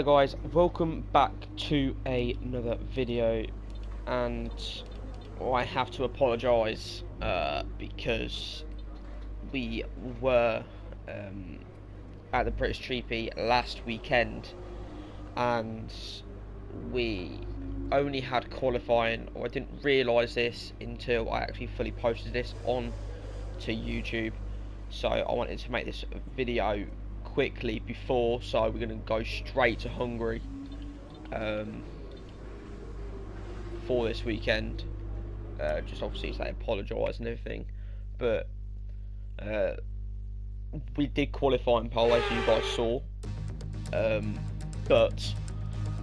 guys, welcome back to another video, and I have to apologise because we were at the British Treaty last weekend and we only had qualifying, or I didn't realise this until I actually fully posted this on to YouTube. So I wanted to make this video quickly before, so we're going to go straight to Hungary for this weekend. Just obviously say apologise and everything, but we did qualify in pole, as you guys saw, but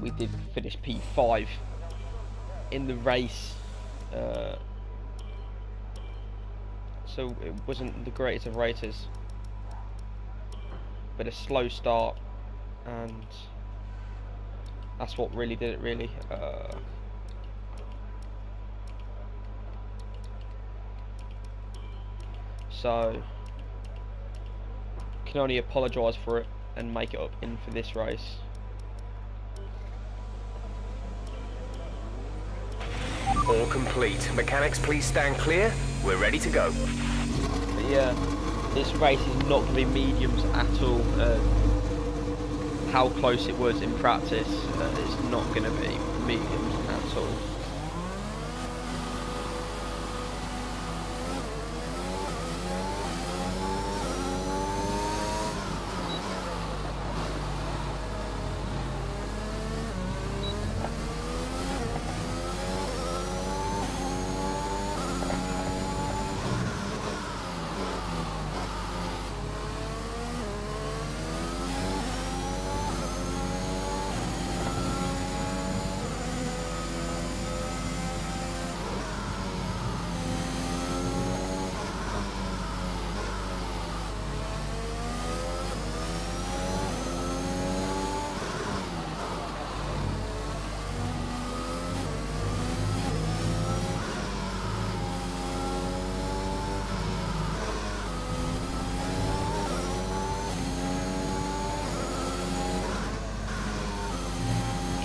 we did finish P5 in the race, so it wasn't the greatest of races, but a slow start, and that's what really did it, really. So can only apologise for it and make it up in for this race. All complete. Mechanics, please stand clear. We're ready to go. But yeah, this race is not going to be mediums at all. How close it was in practice, it's not going to be mediums at all.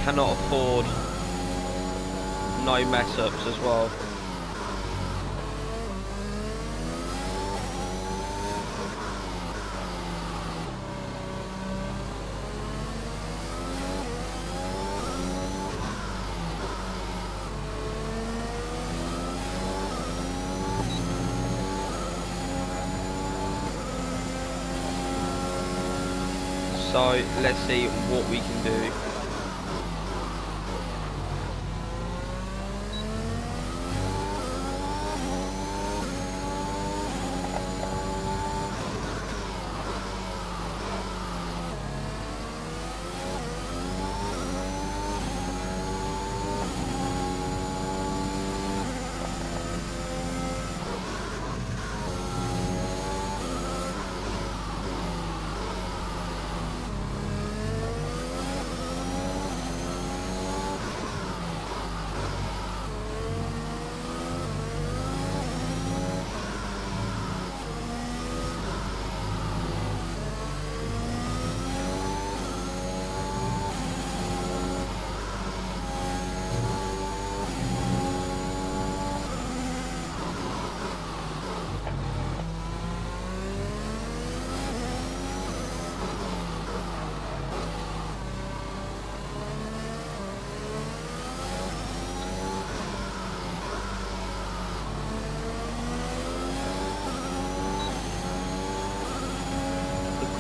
Cannot afford no mess ups as well. So let's see what we can do.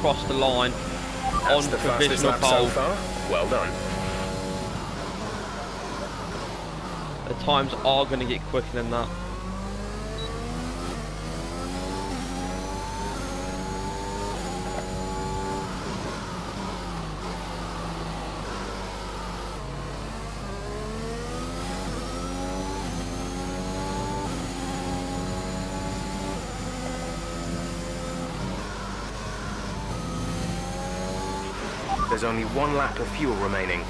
Across the line on the provisional fastest lap pole. so far. Well done. The times are going to get quicker than that. There's only one lap of fuel remaining.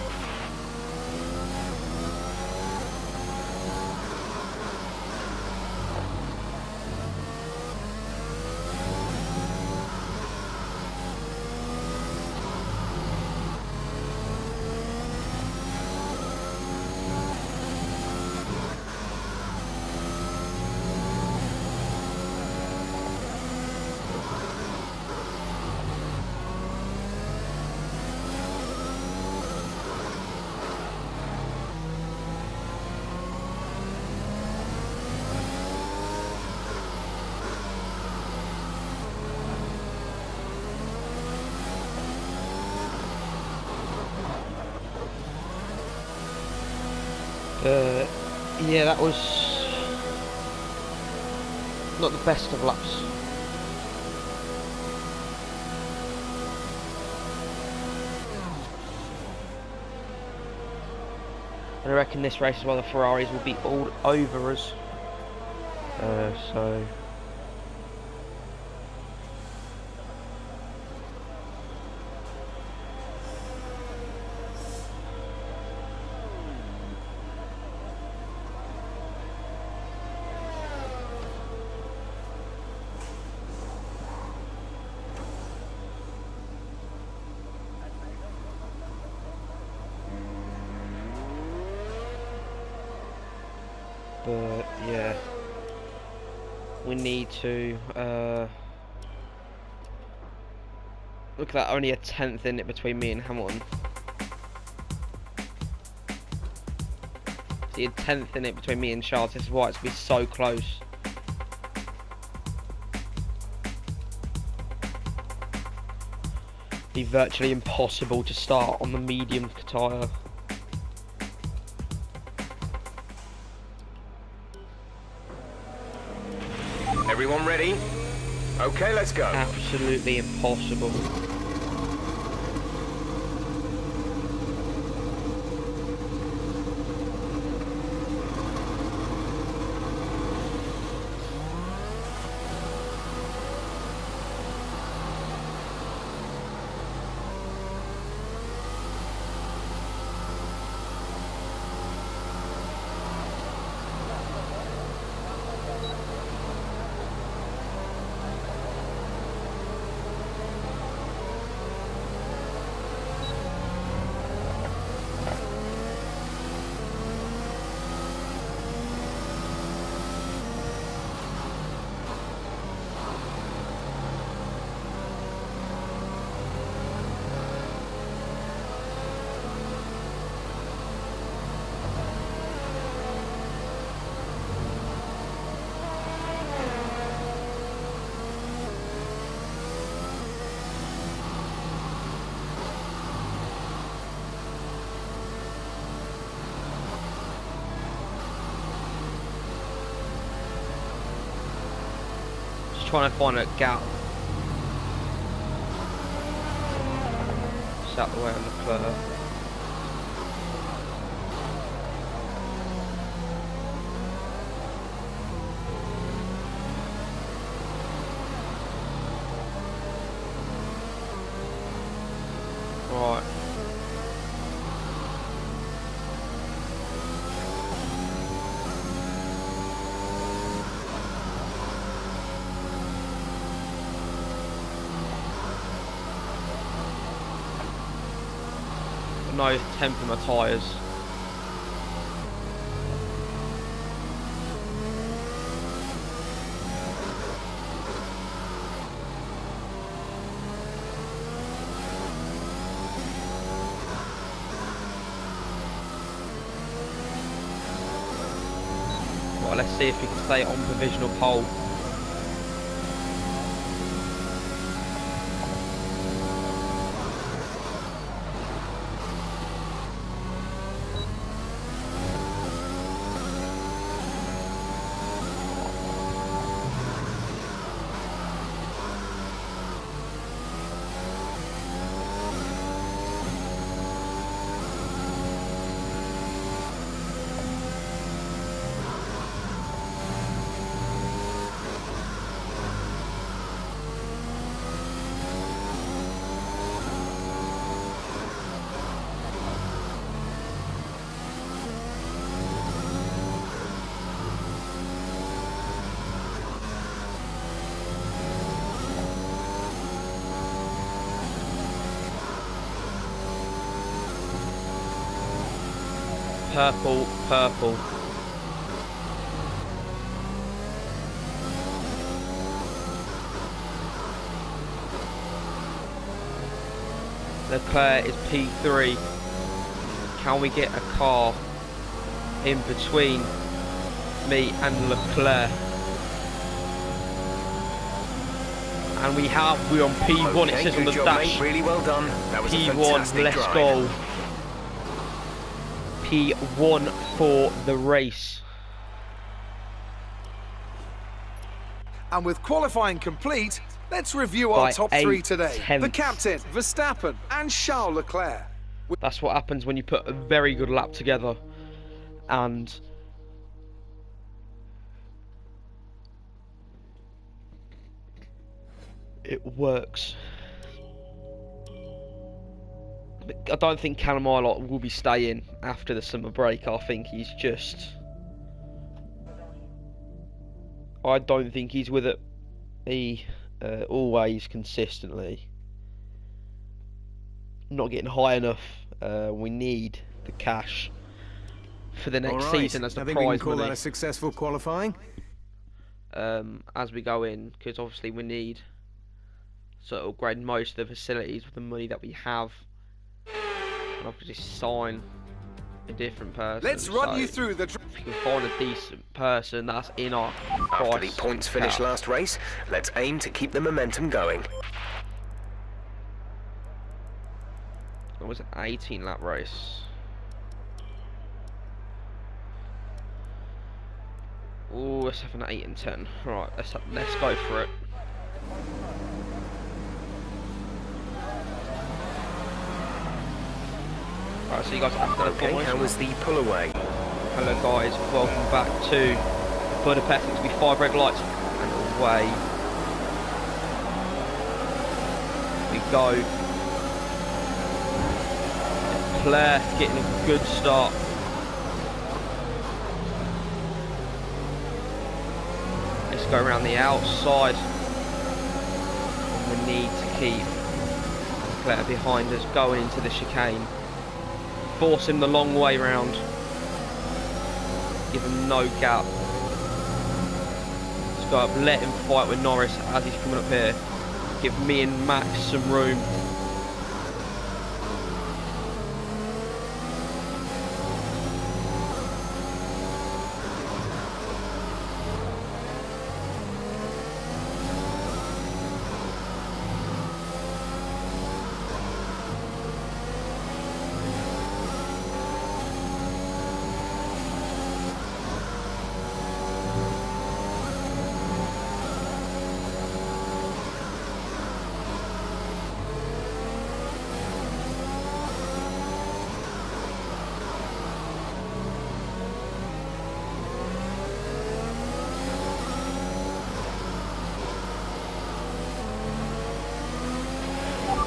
Yeah, that was not the best of laps. And I reckon this race as well, the Ferraris will be all over us. So but yeah, we need to look at that, only a 10th in it between me and Hamilton. See, a 10th in it between me and Charles. This is why it's going to be so close. Be virtually impossible to start on the medium tyre. Everyone ready? Okay, let's go. Absolutely impossible. Trying to find a gap. Just out the way on the curve. Right. No temp in my tyres. Right, let's see if we can stay on provisional pole. Purple, purple. Leclerc is P3. Can we get a car in between me and Leclerc? And we have, we're on P1, okay, it says on the dash. Mate. Really well done. That was P1, let's drive. go. P1 for the race. And with qualifying complete, let's review our By top three 8 today. The tenths. captain, Verstappen, and Charles Leclerc. That's what happens when you put a very good lap together and it works. I don't think Callum Ilott will be staying after the summer break. I think he's just... I don't think he's with it. He always consistently not getting high enough. We need the cash for the next season as the I think we can prize call that money a successful qualifying. as we go in, because obviously we need to upgrade most of the facilities with the money that we have, and obviously sign a different person. Let's run so you through the... if you can find a decent person that's in our After the price points finish cap. last race, let's aim to keep the momentum going. It was an 18 lap race. Oh, let's have an 8 and 10. Right, let's go for it. Alright, so you guys after the Okay, how was the pull away? Hello guys, welcome back to Budapest. It's going to be 5 red lights and away we go. Leclerc getting a good start. Let's go around the outside. We need to keep Leclerc behind us going into the chicane. Force him the long way round. Give him no gap. Let's go up, let him fight with Norris as he's coming up here. Give me and Max some room.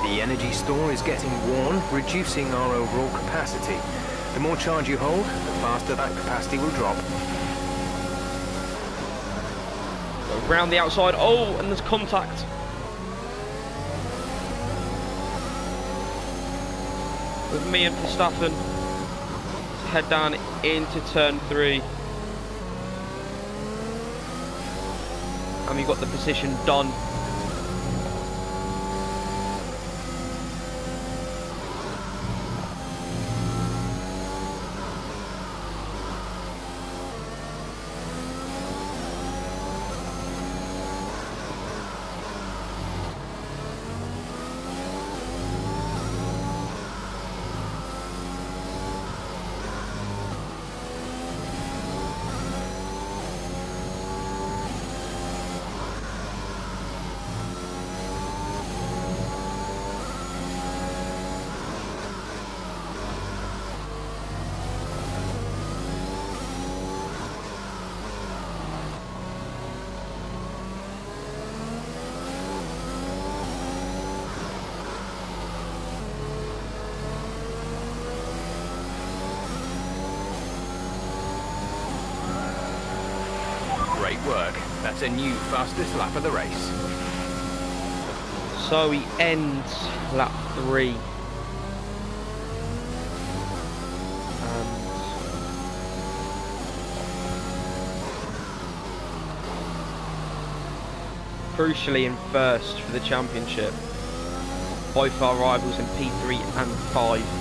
The energy store is getting worn, reducing our overall capacity. The more charge you hold, the faster that capacity will drop. Go round the outside. Oh, and there's contact. With me and Verstappen. Let's head down into turn 3. And we got the position done. Great work. That's a new fastest lap of the race. So he ends lap 3. And crucially in first for the championship. Both our rivals in P3 and 5.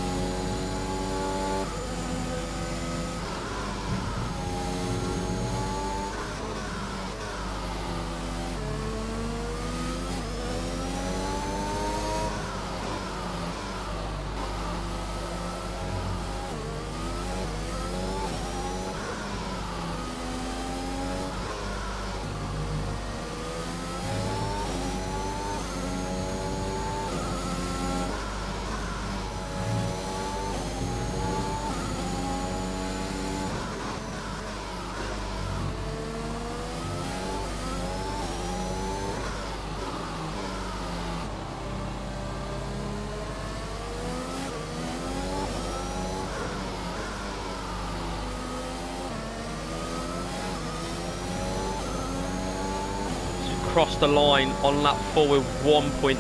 crossed the line on lap 4 with 1.9,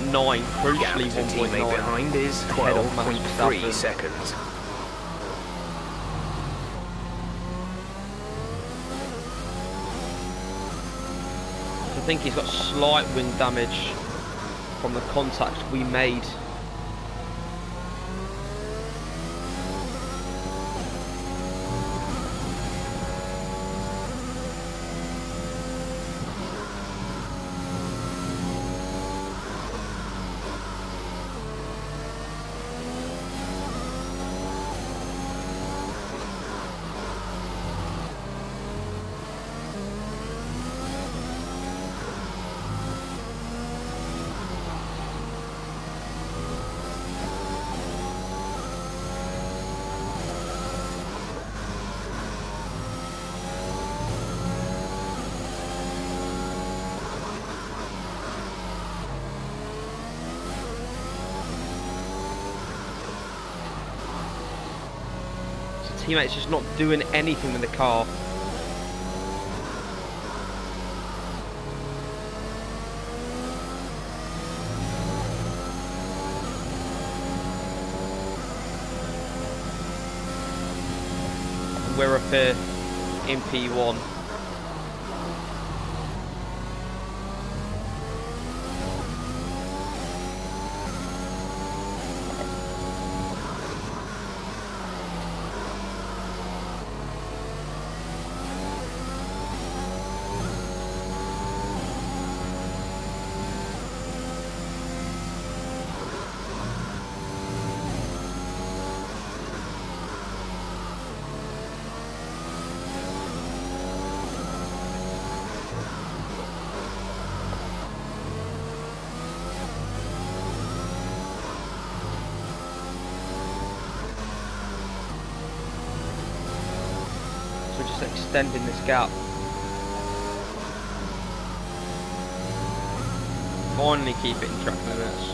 crucially Gap to 1.9. teammate behind is ahead of Max 12.3 Verstappen. seconds. I think he's got slight wind damage from the contact we made. Teammates just not doing anything with the car. We're up here in P1. We're just extending this gap. Finally keep it in track limits.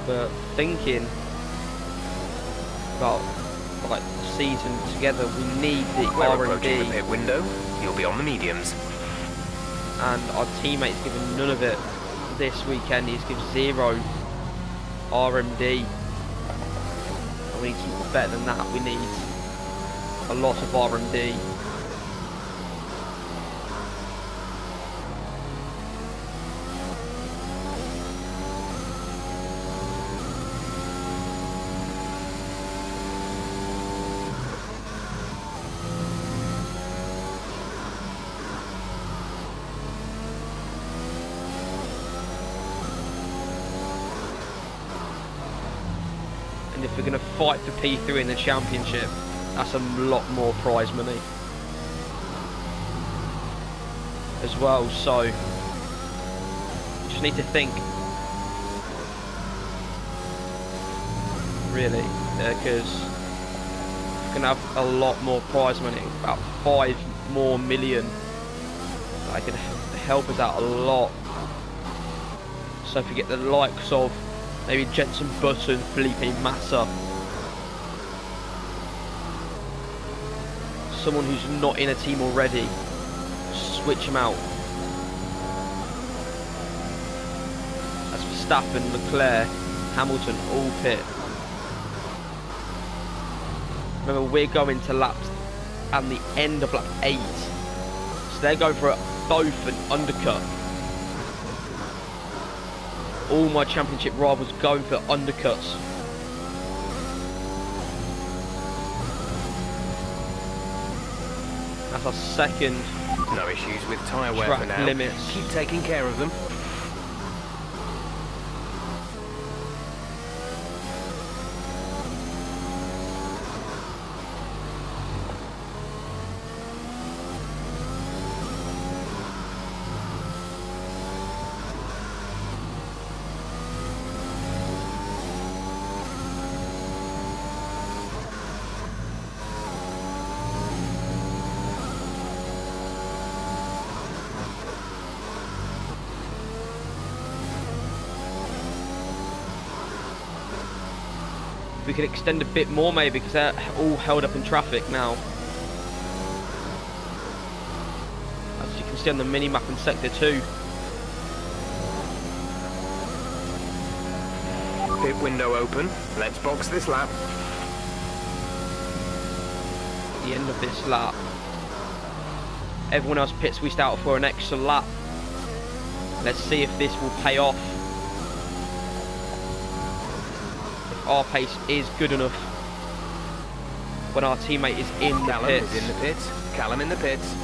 But thinking about like the season together, we need the We're R&D, approaching the pit window. You'll be on the mediums. and our teammates given none of it this weekend. He's given 0 R&D. And we need something better than that. We need a lot of R&D. And if we're going to fight for P3 in the championship, that's a lot more prize money as well. So we just need to think, really, because we're going to have a lot more prize money, about 5 more million. That could help us out a lot. So if we get the likes of maybe Jenson Button, Felipe Massa, someone who's not in a team already, switch him out. That's Verstappen, Leclerc, Hamilton, all pit. Remember, we're going to laps and the end of lap 8, so they're going for both an undercut. All my championship rivals going for undercuts. That's our second No issues with tyre wear track for now. limits. Keep taking care of them. we could extend a bit more maybe, because they're all held up in traffic now. As you can see on the mini-map in Sector 2. Pit window open. Let's box this lap. The end of this lap. Everyone else pit squeezed out for an extra lap. Let's see if this will pay off. If our pace is good enough when our teammate is in the Callum pits. is in the pits. Callum in the pits.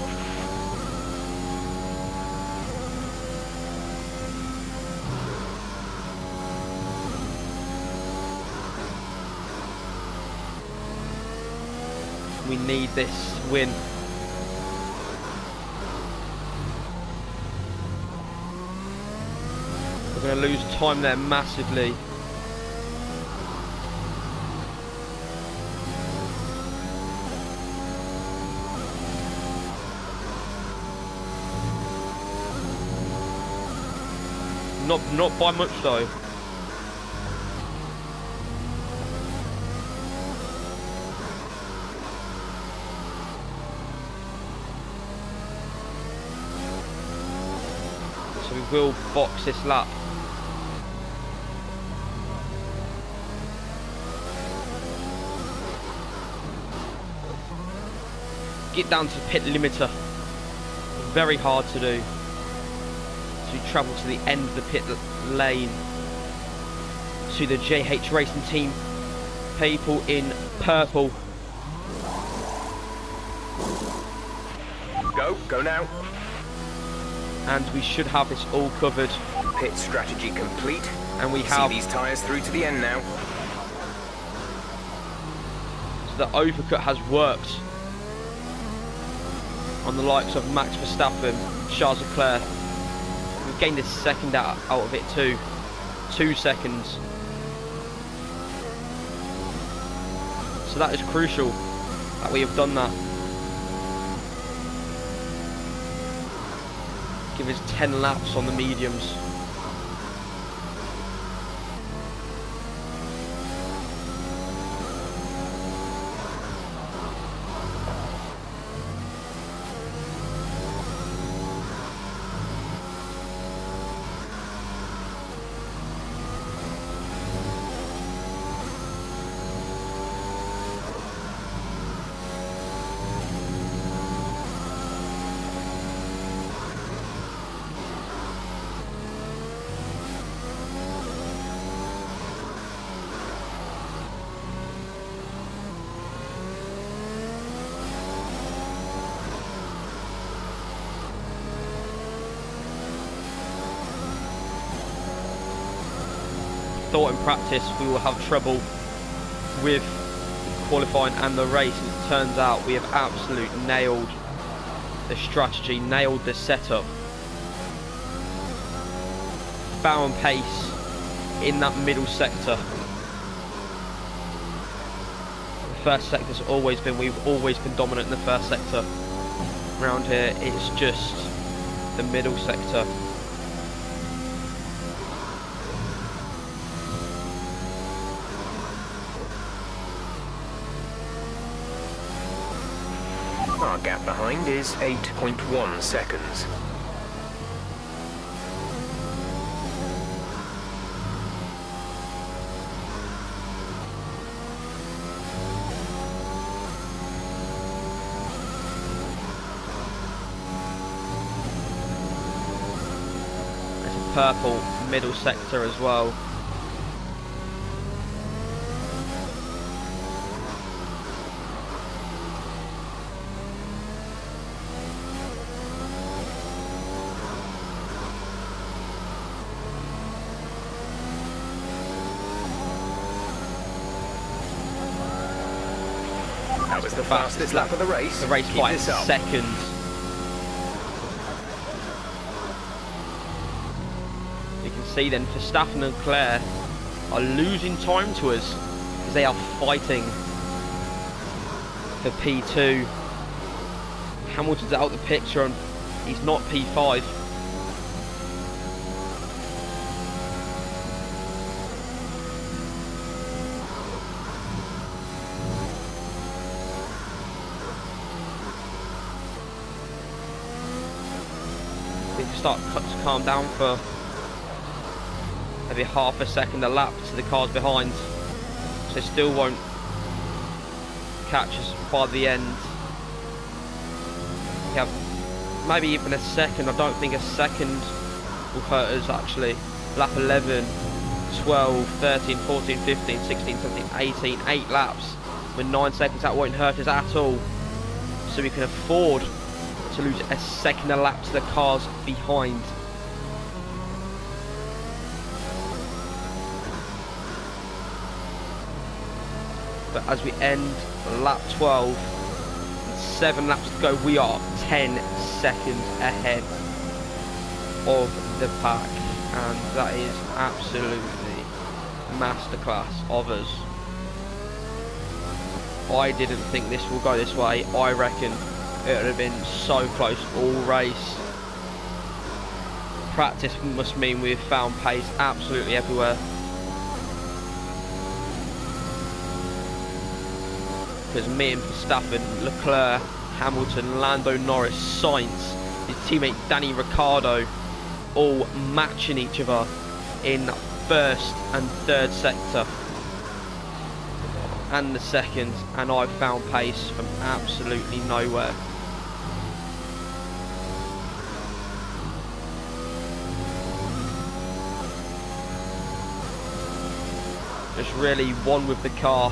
We need this win. We're going to lose time there massively. Not by much though. So we will box this lap. Get down to the pit limiter. Very hard to do. So you travel to the end of the pit lane to the JH Racing Team people in purple. Go now. And we should have this all covered. Pit strategy complete. And we have See these tyres through to the end now. So the overcut has worked on the likes of Max Verstappen, Charles Leclerc. We've gained a second out of it too. 2 seconds. So that is crucial that we have done that. Give us 10 laps on the mediums. Thought in practice we will have trouble with qualifying and the race, and it turns out we have absolutely nailed the strategy, nailed the setup. Found pace in that middle sector. The first sector's always been, we've always been dominant in the first sector. Around here it's just the middle sector. Our gap behind is 8.1 seconds. There's a purple middle sector as well. That was the fastest lap of the race. The race Keep by this up. seconds. You can see then Verstappen and Leclerc are losing time to us because they are fighting for P2. Hamilton's out the picture and he's not P5. start to calm down for maybe half a second a lap to the cars behind, so they still won't catch us by the end. We have maybe even a second. I don't think a second will hurt us actually. Lap 11, 12, 13, 14, 15, 16, 17, 18, 8 laps with 9 seconds. That won't hurt us at all, so we can afford to lose a second a lap to the cars behind. But as we end lap 12, and 7 laps to go, we are 10 seconds ahead of the pack, and that is absolutely masterclass of us. I didn't think this will go this way. I reckon it would have been so close all race. Practice must mean we've found pace absolutely everywhere. Because me and Verstappen, Leclerc, Hamilton, Lando Norris, Sainz, his teammate Danny Ricciardo, all matching each other in first and third sector and the second, and I found pace from absolutely nowhere. Just really one with the car,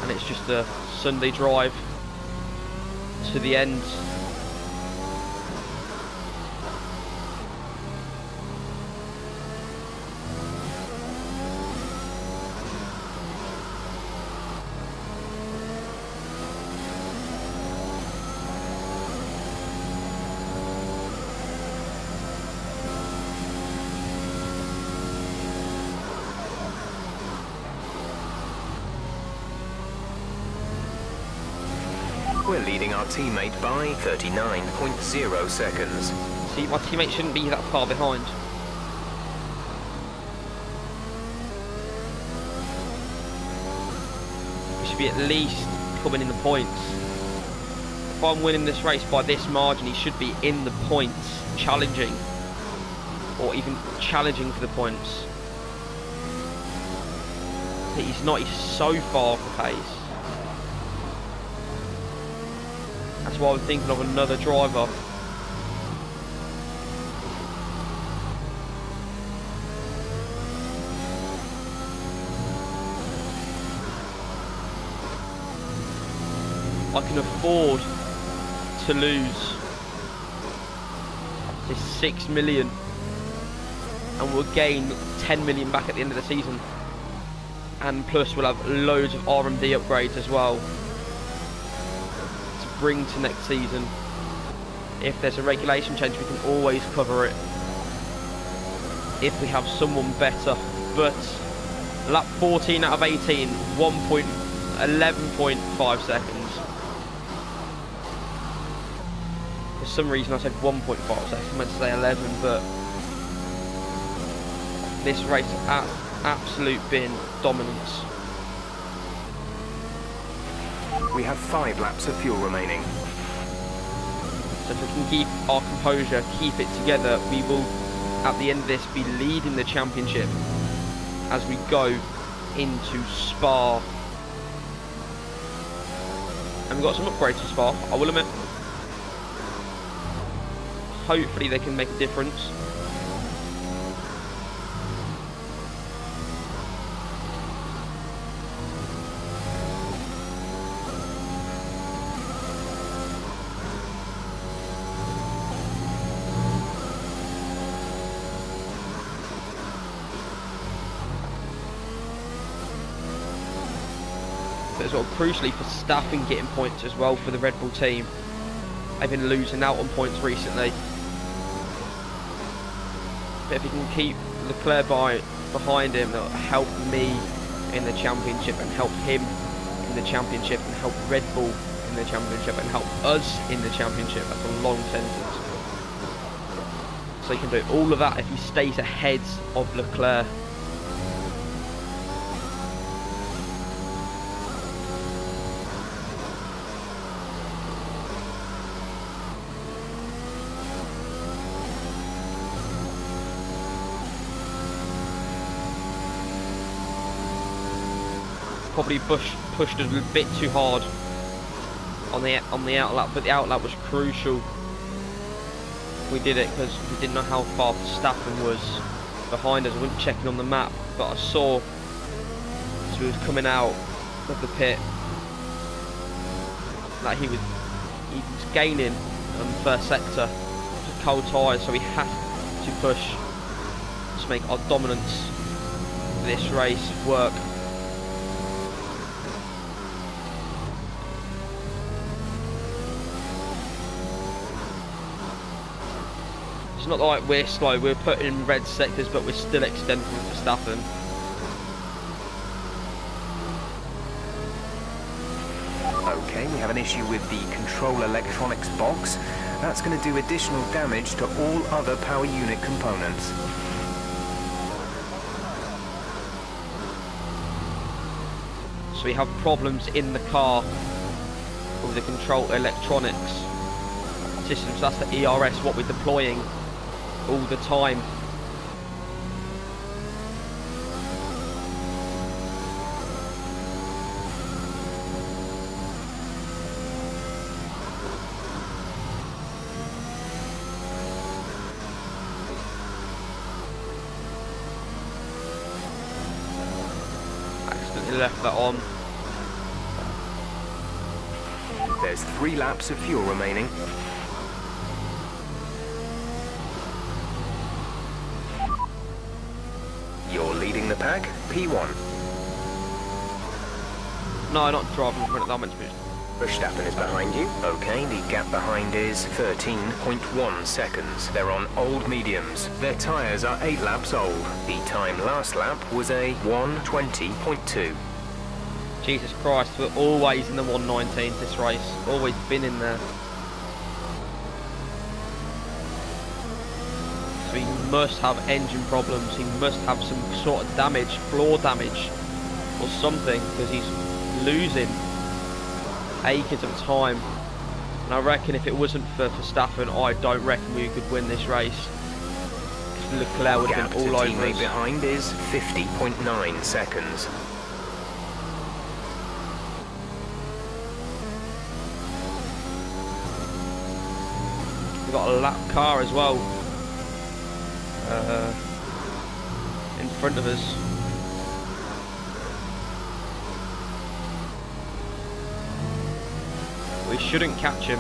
and it's just a Sunday drive to the end. We're leading our teammate by 39.0 seconds. See, my teammate shouldn't be that far behind. We should be at least coming in the points. If I'm winning this race by this margin, he should be in the points, challenging, or even challenging for the points. But he's not, he's so far off the pace. That's why I was thinking of another driver. I can afford to lose this 6 million, and we'll gain 10 million back at the end of the season. And plus we'll have loads of R&D upgrades as well to bring to next season. If there's a regulation change, we can always cover it if we have someone better. But lap 14 out of 18, 11.5 seconds. For some reason I said 1.5 seconds, I meant to say 11, but this race at absolute bin dominance. We have 5 laps of fuel remaining. So if we can keep our composure, keep it together, we will at the end of this be leading the championship as we go into Spa. And we've got some upgrades for Spa, I will admit. Hopefully they can make a difference. But sort of crucially for staffing getting points as well for the Red Bull team. They've been losing out on points recently. But if he can keep Leclerc behind him, that'll help me in the championship and help him in the championship and help Red Bull in the championship and help us in the championship. That's a long sentence. So he can do all of that if he stays ahead of Leclerc. probably pushed a little bit too hard on the outlap, but the outlap was crucial. We did it because we didn't know how far Verstappen was behind us. I wasn't checking on the map, but I saw as we was coming out of the pit that he was gaining on the first sector. Cold tyres, so we had to push to make our dominance for this race work. It's not like we're slow, we're putting in red sectors, but we're still extending Verstappen. Okay, we have an issue with the control electronics box. That's going to do additional damage to all other power unit components. So we have problems in the car with the control electronics systems. That's the ERS, what we're deploying all the time. Accidentally left that on. There's 3 laps of fuel remaining. You're leading the pack, P1. No, not driving in front of that, meant to be. Verstappen is behind you. Okay, the gap behind is 13.1 seconds. They're on old mediums. Their tyres are 8 laps old. The time last lap was a 1:20.2. Jesus Christ, we're always in the 119 this race. Always been in there. So he must have engine problems. He must have some sort of damage, floor damage or something, because he's losing acres of time. And I reckon if it wasn't for Verstappen, I don't reckon we could win this race. Leclerc would have been all over us. Behind is 50.9 seconds. We've got a lap car as well in front of us. We shouldn't catch him.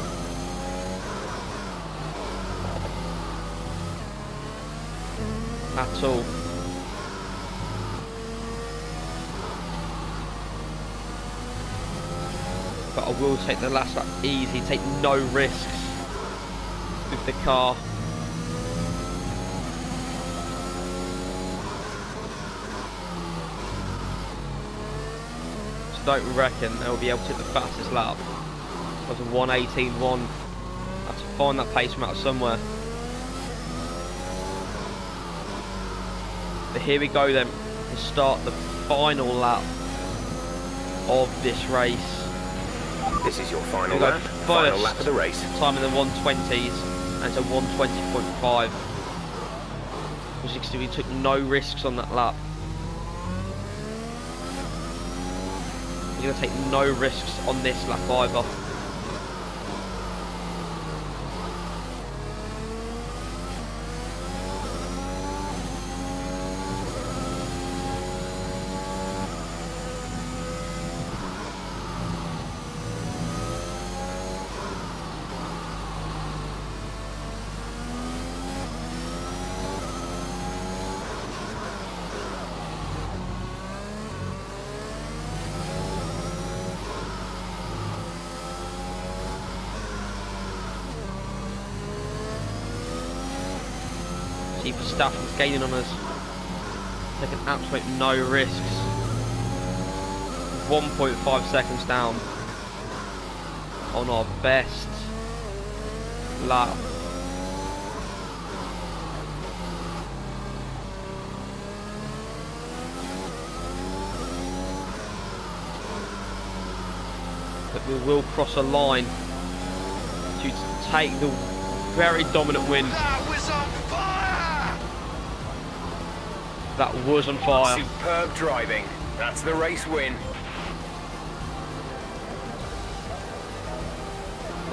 At all. But I will take the last lap easy, take no risks with the car. So don't reckon they'll be able to hit the fastest lap. That was a 1:18.1. I have to find that pace from out somewhere. But here we go then, to start the final lap of this race. This is your final lap. Final lap of the race. Time in the 120s, and it's a 1:20.5. As you can see, we took no risks on that lap. We're going to take no risks on this lap either. Verstappen's gaining on us. Taking absolute no risks. 1.5 seconds down on our best lap. But we will cross a line to take the very dominant win. That was on fire. Superb driving. That's the race win.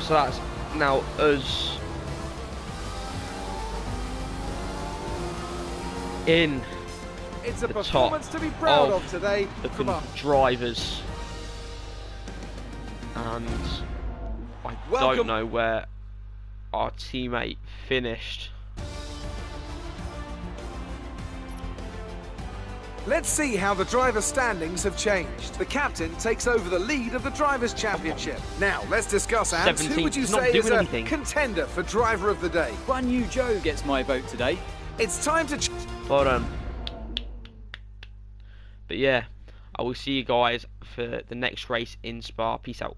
So that's now us in It's a the performance top to be proud of of today the from our drivers, and I Welcome. don't know where our teammate finished. Let's see how the driver standings have changed. The captain takes over the lead of the Drivers' Championship. Now, let's discuss, Ants, who 17th, would you he's not say is doing a anything. contender for Driver of the Day? Guan Yu Zhou gets my vote today. It's time to... But yeah, I will see you guys for the next race in Spa. Peace out.